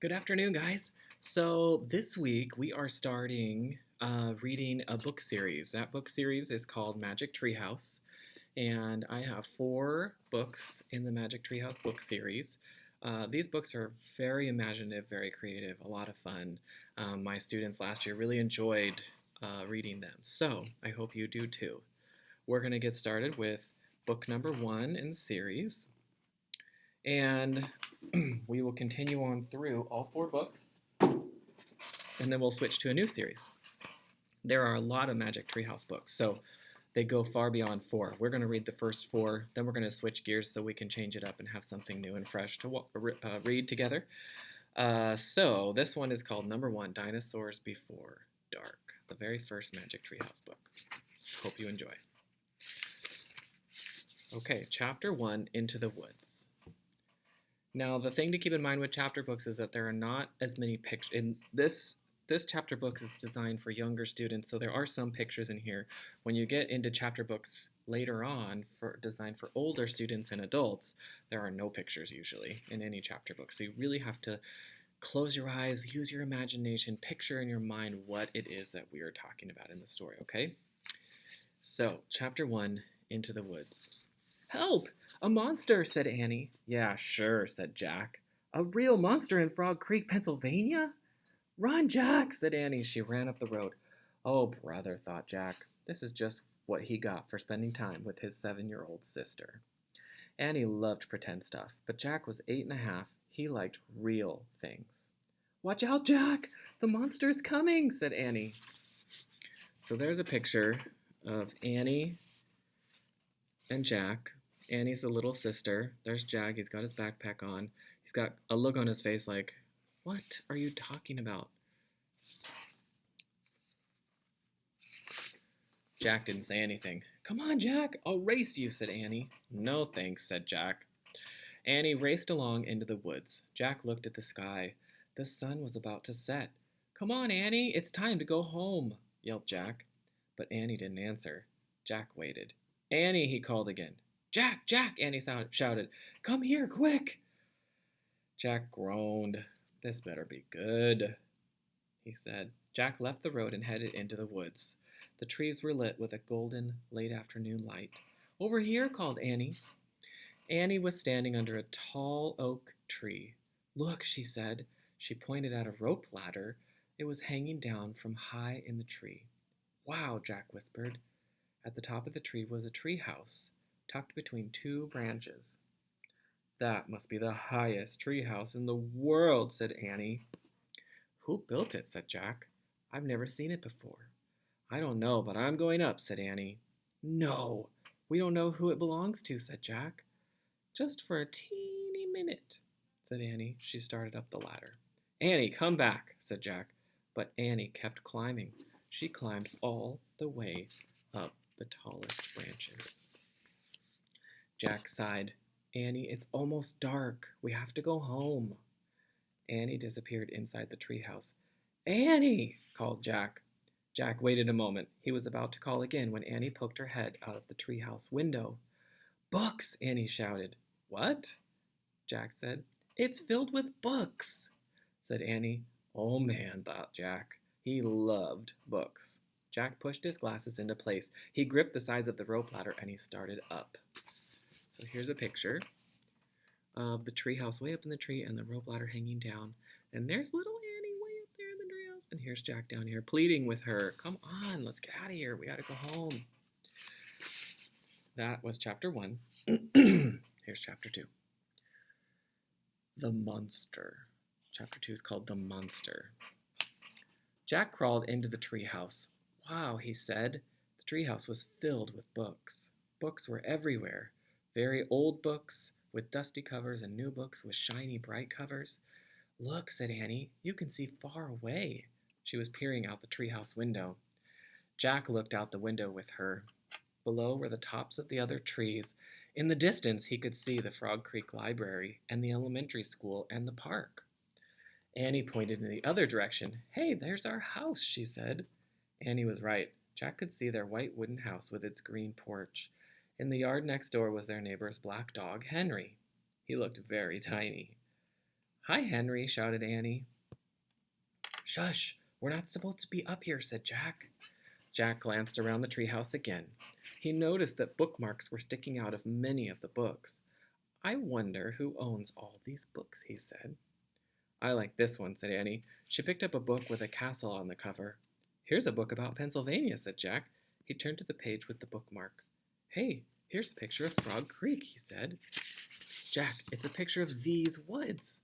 Good afternoon, guys. So this week we are starting reading a book series. That book series is called Magic Treehouse, and I have four books in the Magic Treehouse book series. These books are very imaginative, very creative, a lot of fun. My students last year really enjoyed reading them, so I hope you do too. We're going to get started with book number one in the series, and we will continue on through all four books, and then we'll switch to a new series. There are a lot of Magic Treehouse books, so they go far beyond four. We're going to read the first four, then we're going to switch gears so we can change it up and have something new and fresh to read together. So this one is called number one, Dinosaurs Before Dark, the very first Magic Treehouse book. Hope you enjoy. Okay, chapter one, Into the Woods. Now, the thing to keep in mind with chapter books is that there are not as many pictures. In this chapter books is designed for younger students, so there are some pictures in here. When you get into chapter books later on, designed for older students and adults, there are no pictures usually in any chapter book. So you really have to close your eyes, use your imagination, picture in your mind what it is that we are talking about in the story, okay? So, chapter one, Into the Woods. Help! A monster, said Annie. Yeah, sure, said Jack. A real monster in Frog Creek, Pennsylvania? Run, Jack, said Annie. She ran up the road. Oh, brother, thought Jack. This is just what he got for spending time with his 7-year-old sister. Annie loved pretend stuff, but Jack was 8.5. He liked real things. Watch out, Jack! The monster is coming, said Annie. So there's a picture of Annie and Jack. Annie's the little sister. There's Jack. He's got his backpack on. He's got a look on his face like, what are you talking about? Jack didn't say anything. Come on, Jack. I'll race you, said Annie. No thanks, said Jack. Annie raced along into the woods. Jack looked at the sky. The sun was about to set. Come on, Annie. It's time to go home, yelled Jack. But Annie didn't answer. Jack waited. Annie, he called again. Jack, Jack, Annie shouted. Come here, quick. Jack groaned. This better be good, he said. Jack left the road and headed into the woods. The trees were lit with a golden late afternoon light. Over here, called Annie. Annie was standing under a tall oak tree. Look, she said. She pointed at a rope ladder. It was hanging down from high in the tree. Wow, Jack whispered. At the top of the tree was a tree house, tucked between two branches. That must be the highest tree house in the world, said Annie. Who built it, said Jack. I've never seen it before. I don't know, but I'm going up, said Annie. No, we don't know who it belongs to, said Jack. Just for a teeny minute, said Annie. She started up the ladder. Annie, come back, said Jack. But Annie kept climbing. She climbed all the way up the tallest branches. Jack sighed. Annie, it's almost dark. We have to go home. Annie disappeared inside the treehouse. Annie, called Jack. Jack waited a moment. He was about to call again when Annie poked her head out of the treehouse window. Books, Annie shouted. What? Jack said. It's filled with books, said Annie. Oh man, thought Jack. He loved books. Jack pushed his glasses into place. He gripped the sides of the rope ladder and he started up. So here's a picture of the treehouse way up in the tree and the rope ladder hanging down. And there's little Annie way up there in the treehouse. And here's Jack down here pleading with her. Come on, let's get out of here. We gotta go home. That was chapter one. Here's chapter two. The Monster. Chapter two is called The Monster. Jack crawled into the treehouse. Wow, he said. The treehouse was filled with books. Books were everywhere. Very old books with dusty covers and new books with shiny, bright covers. Look, said Annie, you can see far away. She was peering out the treehouse window. Jack looked out the window with her. Below were the tops of the other trees. In the distance, he could see the Frog Creek Library and the elementary school and the park. Annie pointed in the other direction. Hey, there's our house, she said. Annie was right. Jack could see their white wooden house with its green porch. In the yard next door was their neighbor's black dog, Henry. He looked very tiny. Hi, Henry, shouted Annie. Shush, we're not supposed to be up here, said Jack. Jack glanced around the treehouse again. He noticed that bookmarks were sticking out of many of the books. I wonder who owns all these books, he said. I like this one, said Annie. She picked up a book with a castle on the cover. Here's a book about Pennsylvania, said Jack. He turned to the page with the bookmark. Hey, here's a picture of Frog Creek, he said. Jack, it's a picture of these woods.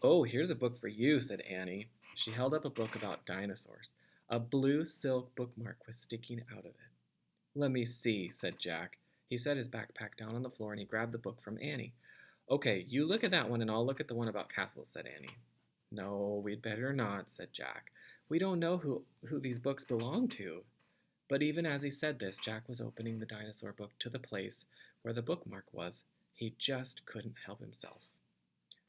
Oh, here's a book for you, said Annie. She held up a book about dinosaurs. A blue silk bookmark was sticking out of it. Let me see, said Jack. He set his backpack down on the floor and he grabbed the book from Annie. Okay, you look at that one and I'll look at the one about castles, said Annie. No, we'd better not, said Jack. We don't know who these books belong to. But even as he said this, Jack was opening the dinosaur book to the place where the bookmark was. He just couldn't help himself.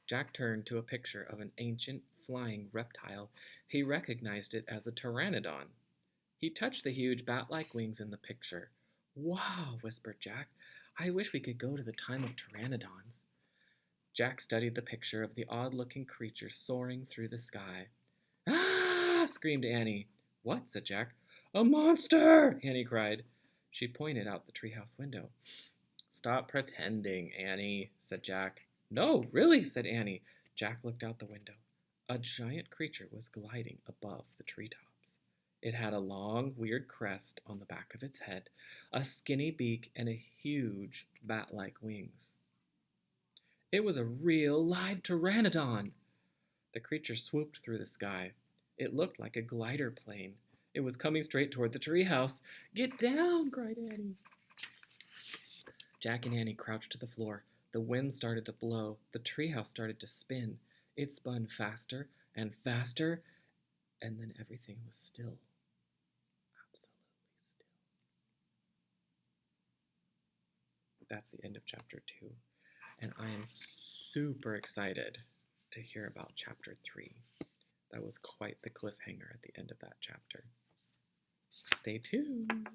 Jack turned to a picture of an ancient flying reptile. He recognized it as a pteranodon. He touched the huge bat-like wings in the picture. Wow, whispered Jack. I wish we could go to the time of pteranodons. Jack studied the picture of the odd-looking creature soaring through the sky. Ah! Screamed Annie. What? Said Jack. A monster! Annie cried. She pointed out the treehouse window. Stop pretending, Annie, said Jack. No, really, said Annie. Jack looked out the window. A giant creature was gliding above the treetops. It had a long, weird crest on the back of its head, a skinny beak, and a huge bat-like wings. It was a real live pteranodon. The creature swooped through the sky. It looked like a glider plane. It was coming straight toward the treehouse. Get down, cried Annie. Jack and Annie crouched to the floor. The wind started to blow. The treehouse started to spin. It spun faster and faster, and then everything was still. Absolutely still. That's the end of chapter 2. And I am super excited to hear about chapter 3. That was quite the cliffhanger at the end of that chapter. Stay tuned.